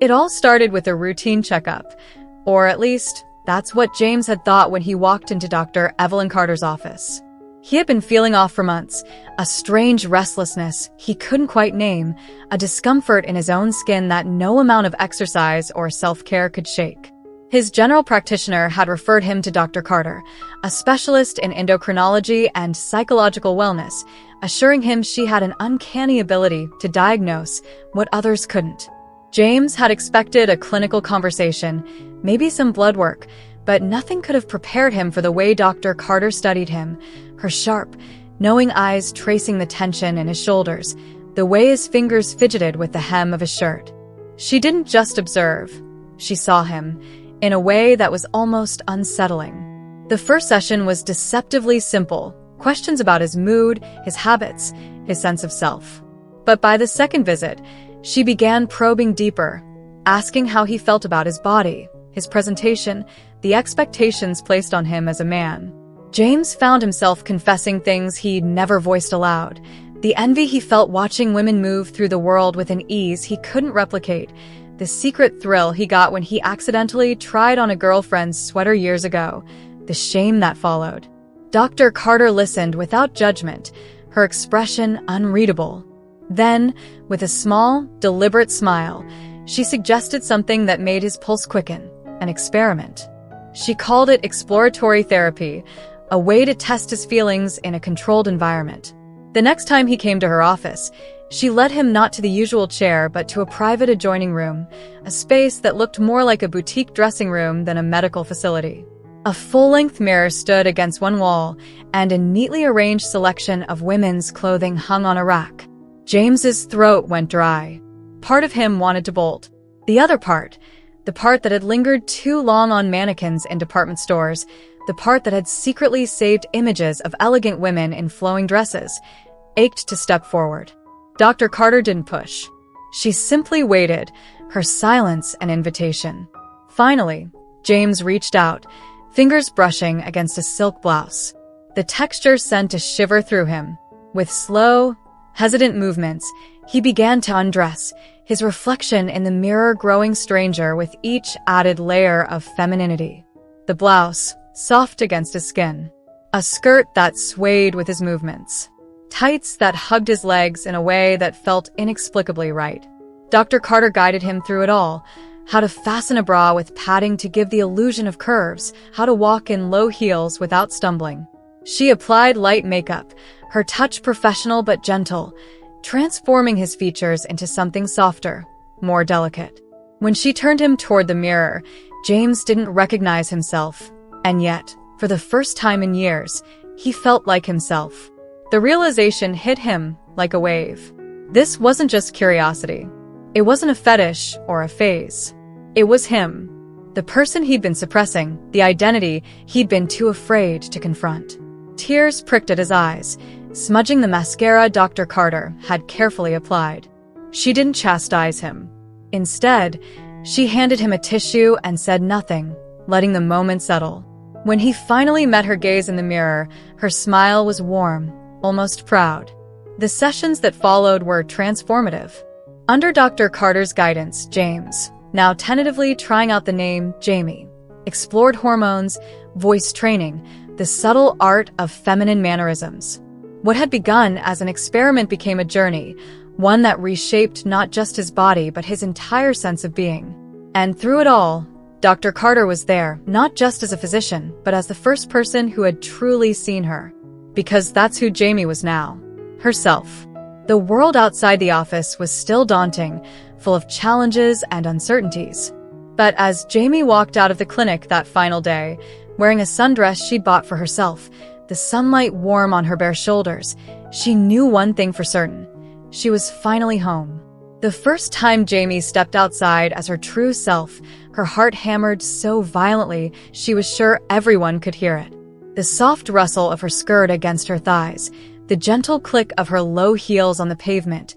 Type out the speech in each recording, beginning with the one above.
It all started with a routine checkup, or at least, that's what James had thought when he walked into Dr. Evelyn Carter's office. He had been feeling off for months, a strange restlessness he couldn't quite name, a discomfort in his own skin that no amount of exercise or self-care could shake. His general practitioner had referred him to Dr. Carter, a specialist in endocrinology and psychological wellness, assuring him she had an uncanny ability to diagnose what others couldn't. James had expected a clinical conversation, maybe some blood work, but nothing could have prepared him for the way Dr. Carter studied him, her sharp, knowing eyes tracing the tension in his shoulders, the way his fingers fidgeted with the hem of his shirt. She didn't just observe, she saw him, in a way that was almost unsettling. The first session was deceptively simple, questions about his mood, his habits, his sense of self. But by the second visit, she began probing deeper, asking how he felt about his body, his presentation, the expectations placed on him as a man. James found himself confessing things he'd never voiced aloud, the envy he felt watching women move through the world with an ease he couldn't replicate, the secret thrill he got when he accidentally tried on a girlfriend's sweater years ago, the shame that followed. Dr. Carter listened without judgment, her expression unreadable. Then, with a small, deliberate smile, she suggested something that made his pulse quicken, an experiment. She called it exploratory therapy, a way to test his feelings in a controlled environment. The next time he came to her office, she led him not to the usual chair but to a private adjoining room, a space that looked more like a boutique dressing room than a medical facility. A full-length mirror stood against one wall, and a neatly arranged selection of women's clothing hung on a rack. James's throat went dry. Part of him wanted to bolt. The other part, the part that had lingered too long on mannequins in department stores, the part that had secretly saved images of elegant women in flowing dresses, ached to step forward. Dr. Carter didn't push. She simply waited, her silence an invitation. Finally, James reached out, fingers brushing against a silk blouse. The texture sent a shiver through him. With slow, hesitant movements, he began to undress, his reflection in the mirror growing stranger with each added layer of femininity. The blouse, soft against his skin. A skirt that swayed with his movements. Tights that hugged his legs in a way that felt inexplicably right. Dr. Carter guided him through it all, how to fasten a bra with padding to give the illusion of curves, how to walk in low heels without stumbling. She applied light makeup, her touch professional but gentle, transforming his features into something softer, more delicate. When she turned him toward the mirror, James didn't recognize himself, and yet, for the first time in years, he felt like himself. The realization hit him like a wave. This wasn't just curiosity. It wasn't a fetish or a phase. It was him. The person he'd been suppressing, the identity he'd been too afraid to confront. Tears pricked at his eyes, smudging the mascara Dr. Carter had carefully applied. She didn't chastise him. Instead, she handed him a tissue and said nothing, letting the moment settle. When he finally met her gaze in the mirror, her smile was warm, almost proud. The sessions that followed were transformative. Under Dr. Carter's guidance, James, now tentatively trying out the name Jamie, explored hormones, voice training, the subtle art of feminine mannerisms. What had begun as an experiment became a journey, one that reshaped not just his body but his entire sense of being. And through it all, Dr. Carter was there, not just as a physician, but as the first person who had truly seen her. Because that's who Jamie was now. Herself. The world outside the office was still daunting, full of challenges and uncertainties. But as Jamie walked out of the clinic that final day, wearing a sundress she'd bought for herself, the sunlight warm on her bare shoulders, she knew one thing for certain. She was finally home. The first time Jamie stepped outside as her true self, her heart hammered so violently she was sure everyone could hear it. The soft rustle of her skirt against her thighs, the gentle click of her low heels on the pavement.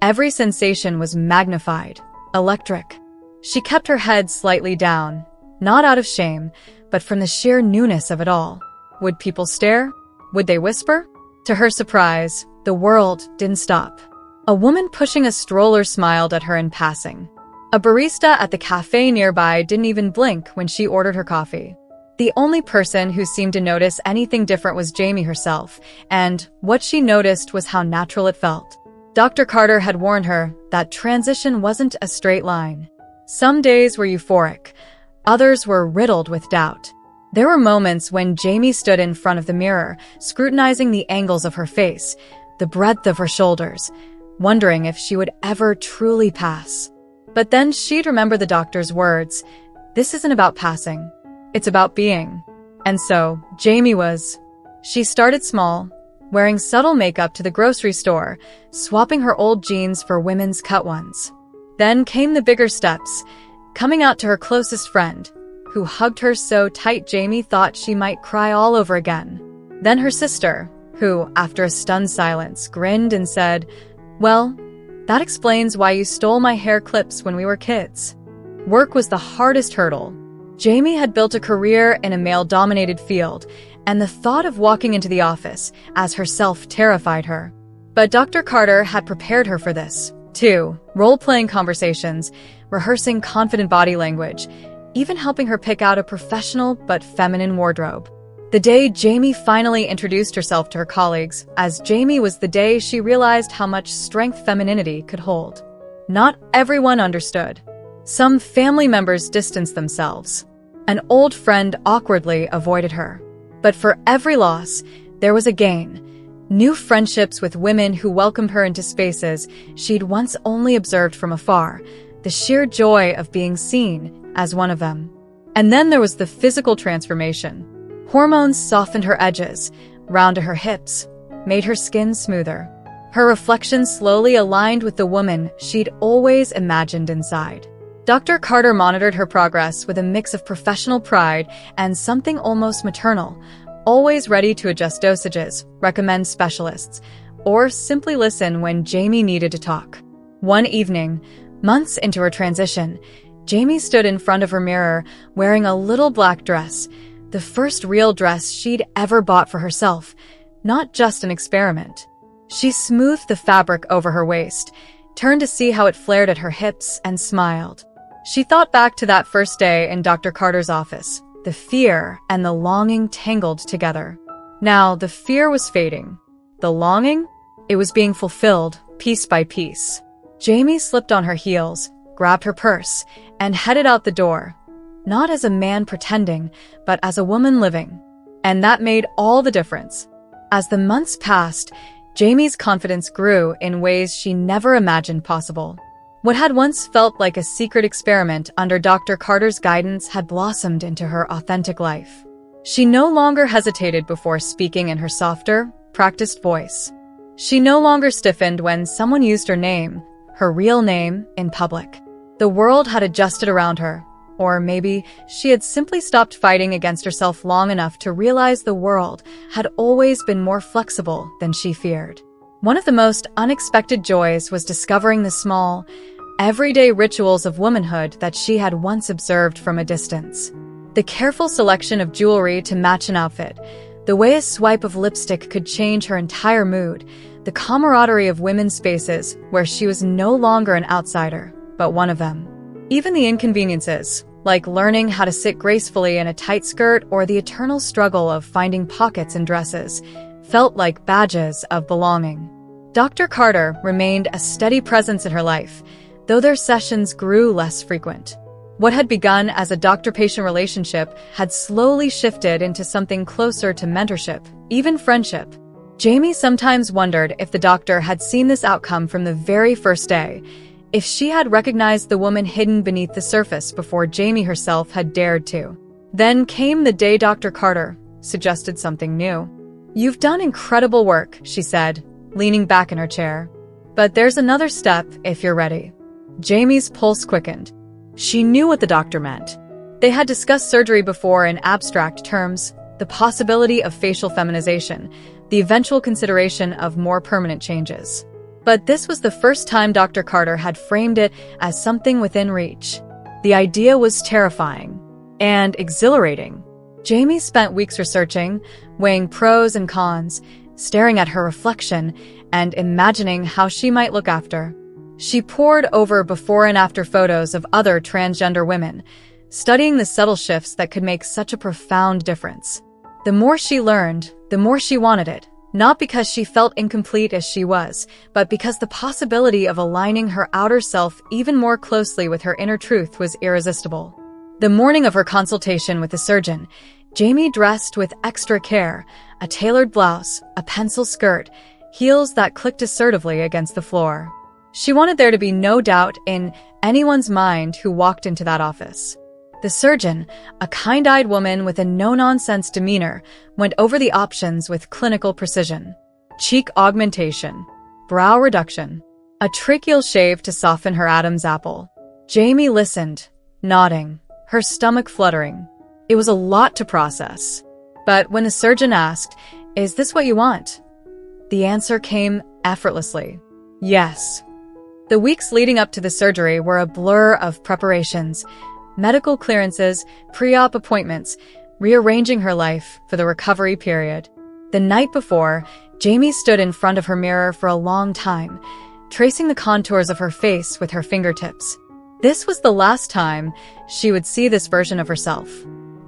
Every sensation was magnified, electric. She kept her head slightly down, not out of shame, but from the sheer newness of it all. Would people stare? Would they whisper? To her surprise, the world didn't stop. A woman pushing a stroller smiled at her in passing. A barista at the cafe nearby didn't even blink when she ordered her coffee. The only person who seemed to notice anything different was Jamie herself, and what she noticed was how natural it felt. Dr. Carter had warned her that transition wasn't a straight line. Some days were euphoric, others were riddled with doubt. There were moments when Jamie stood in front of the mirror, scrutinizing the angles of her face, the breadth of her shoulders, wondering if she would ever truly pass. But then she'd remember the doctor's words, "This isn't about passing, it's about being." And so, She started small, wearing subtle makeup to the grocery store, swapping her old jeans for women's cut ones. Then came the bigger steps, coming out to her closest friend, who hugged her so tight Jamie thought she might cry all over again. Then her sister, who, after a stunned silence, grinned and said, "Well, that explains why you stole my hair clips when we were kids." Work was the hardest hurdle. Jamie had built a career in a male-dominated field, and the thought of walking into the office as herself terrified her. But Dr. Carter had prepared her for this, too, role-playing conversations, rehearsing confident body language, even helping her pick out a professional but feminine wardrobe. The day Jamie finally introduced herself to her colleagues as Jamie was the day she realized how much strength femininity could hold. Not everyone understood. Some family members distanced themselves. An old friend awkwardly avoided her. But for every loss, there was a gain. New friendships with women who welcomed her into spaces she'd once only observed from afar, the sheer joy of being seen as one of them. And then there was the physical transformation. Hormones softened her edges, rounded her hips, made her skin smoother. Her reflection slowly aligned with the woman she'd always imagined inside. Dr. Carter monitored her progress with a mix of professional pride and something almost maternal, always ready to adjust dosages, recommend specialists, or simply listen when Jamie needed to talk. One evening, months into her transition, Jamie stood in front of her mirror wearing a little black dress, the first real dress she'd ever bought for herself, not just an experiment. She smoothed the fabric over her waist, turned to see how it flared at her hips, and smiled. She thought back to that first day in Dr. Carter's office, the fear and the longing tangled together. Now, the fear was fading. The longing? It was being fulfilled, piece by piece. Jamie slipped on her heels, grabbed her purse, and headed out the door. Not as a man pretending, but as a woman living. And that made all the difference. As the months passed, Jamie's confidence grew in ways she never imagined possible. What had once felt like a secret experiment under Dr. Carter's guidance had blossomed into her authentic life. She no longer hesitated before speaking in her softer, practiced voice. She no longer stiffened when someone used her name, her real name, in public. The world had adjusted around her, or maybe she had simply stopped fighting against herself long enough to realize the world had always been more flexible than she feared. One of the most unexpected joys was discovering the small, everyday rituals of womanhood that she had once observed from a distance. The careful selection of jewelry to match an outfit, the way a swipe of lipstick could change her entire mood, the camaraderie of women's spaces where she was no longer an outsider, but one of them. Even the inconveniences, like learning how to sit gracefully in a tight skirt or the eternal struggle of finding pockets in dresses, felt like badges of belonging. Dr. Carter remained a steady presence in her life, though their sessions grew less frequent. What had begun as a doctor-patient relationship had slowly shifted into something closer to mentorship, even friendship. Jamie sometimes wondered if the doctor had seen this outcome from the very first day, if she had recognized the woman hidden beneath the surface before Jamie herself had dared to. Then came the day Dr. Carter suggested something new. "You've done incredible work," she said, leaning back in her chair. "But there's another step if you're ready." Jamie's pulse quickened. She knew what the doctor meant. They had discussed surgery before in abstract terms, the possibility of facial feminization, the eventual consideration of more permanent changes. But this was the first time Dr. Carter had framed it as something within reach. The idea was terrifying and exhilarating. Jamie spent weeks researching, weighing pros and cons, staring at her reflection, and imagining how she might look after. She pored over before and after photos of other transgender women, studying the subtle shifts that could make such a profound difference. The more she learned, the more she wanted it, not because she felt incomplete as she was, but because the possibility of aligning her outer self even more closely with her inner truth was irresistible. The morning of her consultation with the surgeon, Jamie dressed with extra care, a tailored blouse, a pencil skirt, heels that clicked assertively against the floor. She wanted there to be no doubt in anyone's mind who walked into that office. The surgeon, a kind-eyed woman with a no-nonsense demeanor, went over the options with clinical precision. Cheek augmentation, brow reduction, a tracheal shave to soften her Adam's apple. Jamie listened, nodding, her stomach fluttering. It was a lot to process. But when the surgeon asked, "Is this what you want?" the answer came effortlessly. Yes. The weeks leading up to the surgery were a blur of preparations, medical clearances, pre-op appointments, rearranging her life for the recovery period. The night before, Jamie stood in front of her mirror for a long time, tracing the contours of her face with her fingertips. This was the last time she would see this version of herself.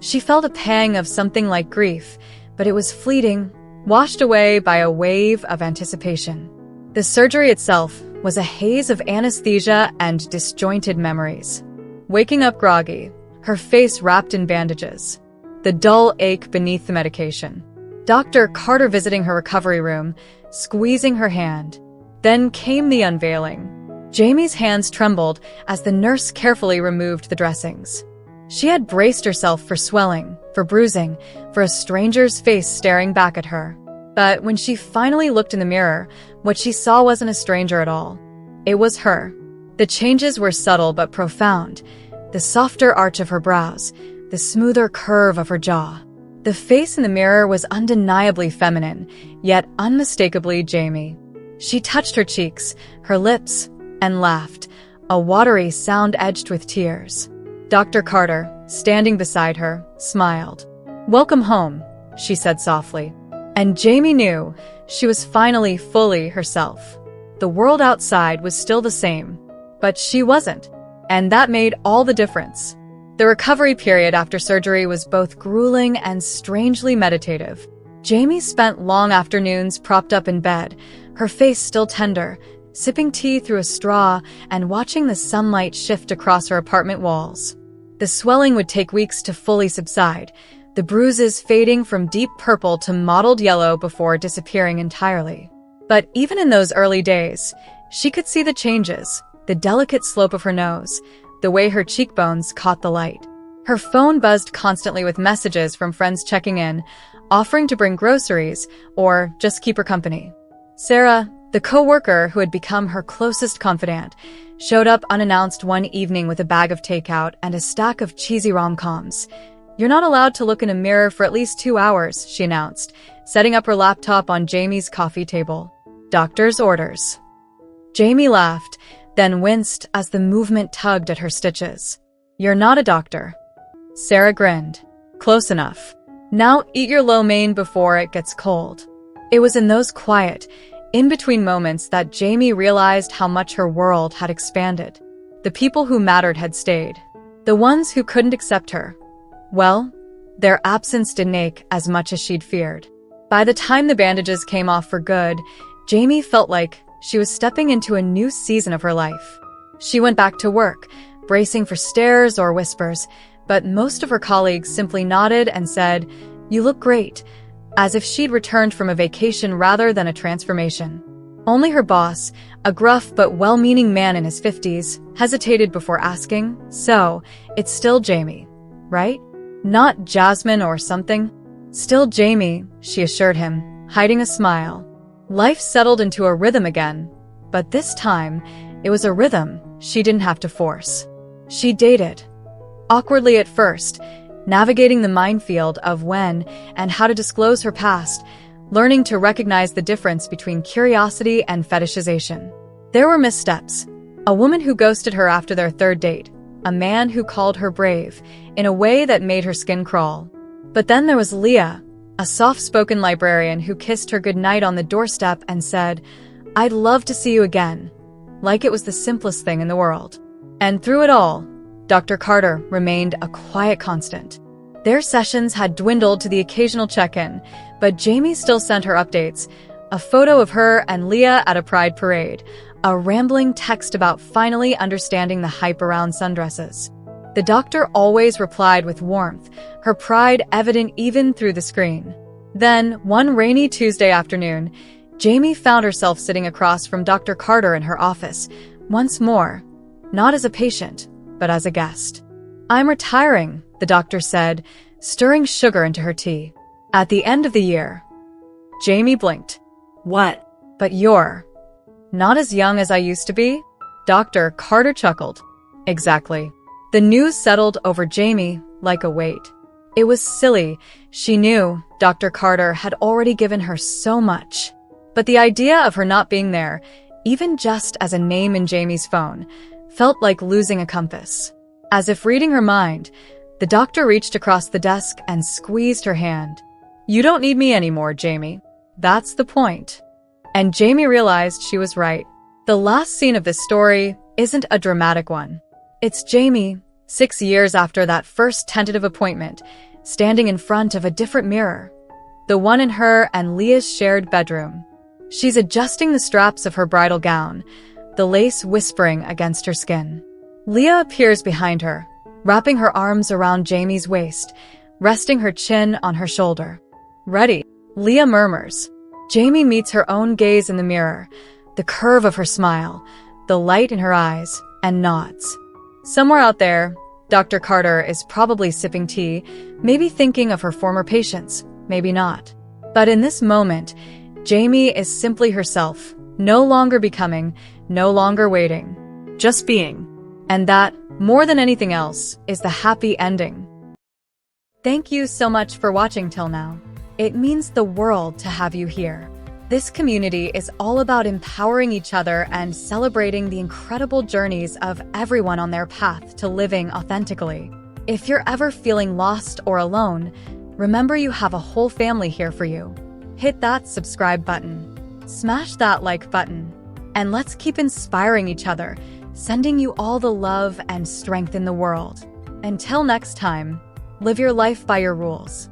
She felt a pang of something like grief, but it was fleeting, washed away by a wave of anticipation. The surgery itself was a haze of anesthesia and disjointed memories. Waking up groggy, her face wrapped in bandages, the dull ache beneath the medication. Dr. Carter visiting her recovery room, squeezing her hand. Then came the unveiling. Jamie's hands trembled as the nurse carefully removed the dressings. She had braced herself for swelling, for bruising, for a stranger's face staring back at her. But when she finally looked in the mirror, what she saw wasn't a stranger at all. It was her. The changes were subtle but profound. The softer arch of her brows, the smoother curve of her jaw. The face in the mirror was undeniably feminine, yet unmistakably Jamie. She touched her cheeks, her lips, and laughed, a watery sound edged with tears. Dr. Carter, standing beside her, smiled. "Welcome home," she said softly. And Jamie knew she was finally fully herself. The world outside was still the same, but she wasn't, and that made all the difference. The recovery period after surgery was both grueling and strangely meditative. Jamie spent long afternoons propped up in bed, her face still tender, sipping tea through a straw and watching the sunlight shift across her apartment walls. The swelling would take weeks to fully subside, the bruises fading from deep purple to mottled yellow before disappearing entirely. But even in those early days, she could see the changes, the delicate slope of her nose, the way her cheekbones caught the light. Her phone buzzed constantly with messages from friends checking in, offering to bring groceries or just keep her company. Sarah, the co-worker who had become her closest confidant, showed up unannounced one evening with a bag of takeout and a stack of cheesy rom-coms. "You're not allowed to look in a mirror for at least 2 hours, she announced, setting up her laptop on Jamie's coffee table. "Doctor's orders." Jamie laughed, then winced as the movement tugged at her stitches. "You're not a doctor." Sarah grinned. "Close enough. Now eat your lo mein before it gets cold." It was in those quiet, in-between moments that Jamie realized how much her world had expanded. The people who mattered had stayed. The ones who couldn't accept her, well, their absence didn't ache as much as she'd feared. By the time the bandages came off for good, Jamie felt like she was stepping into a new season of her life. She went back to work, bracing for stares or whispers, but most of her colleagues simply nodded and said, "You look great," as if she'd returned from a vacation rather than a transformation. Only her boss, a gruff but well-meaning man in his 50s, hesitated before asking, "So, it's still Jamie, right? Not Jasmine or something?" "Still Jamie," she assured him, hiding a smile. Life settled into a rhythm again, but this time, it was a rhythm she didn't have to force. She dated. Awkwardly at first, navigating the minefield of when and how to disclose her past, learning to recognize the difference between curiosity and fetishization. There were missteps. A woman who ghosted her after their third date, a man who called her brave, in a way that made her skin crawl. But then there was Leah, a soft-spoken librarian who kissed her goodnight on the doorstep and said, "I'd love to see you again." like it was the simplest thing in the world. And through it all, Dr. Carter remained a quiet constant. Their sessions had dwindled to the occasional check-in, but Jamie still sent her updates, a photo of her and Leah at a pride parade, a rambling text about finally understanding the hype around sundresses. The doctor always replied with warmth, her pride evident even through the screen. Then, one rainy Tuesday afternoon, Jamie found herself sitting across from Dr. Carter in her office, once more, not as a patient, but as a guest. "I'm retiring," the doctor said, stirring sugar into her tea. "At the end of the year." Jamie blinked. What? "But you're not as young as I used to be?" Dr. Carter chuckled. "Exactly." The news settled over Jamie like a weight. It was silly. She knew Dr. Carter had already given her so much. But the idea of her not being there, even just as a name in Jamie's phone, felt like losing a compass. As if reading her mind, the doctor reached across the desk and squeezed her hand. "You don't need me anymore, Jamie. That's the point." And Jamie realized she was right. The last scene of this story isn't a dramatic one. It's Jamie, 6 years after that first tentative appointment, standing in front of a different mirror, the one in her and Leah's shared bedroom. She's adjusting the straps of her bridal gown, the lace whispering against her skin. Leah appears behind her, wrapping her arms around Jamie's waist, resting her chin on her shoulder. "Ready," Leah murmurs. Jamie meets her own gaze in the mirror, the curve of her smile, the light in her eyes, and nods. Somewhere out there, Dr. Carter is probably sipping tea, maybe thinking of her former patients, maybe not. But in this moment, Jamie is simply herself, no longer becoming, no longer waiting, just being. And that, more than anything else, is the happy ending. Thank you so much for watching till now. It means the world to have you here. This community is all about empowering each other and celebrating the incredible journeys of everyone on their path to living authentically. If you're ever feeling lost or alone, remember you have a whole family here for you. Hit that subscribe button, smash that like button, and let's keep inspiring each other, sending you all the love and strength in the world. Until next time, live your life by your rules.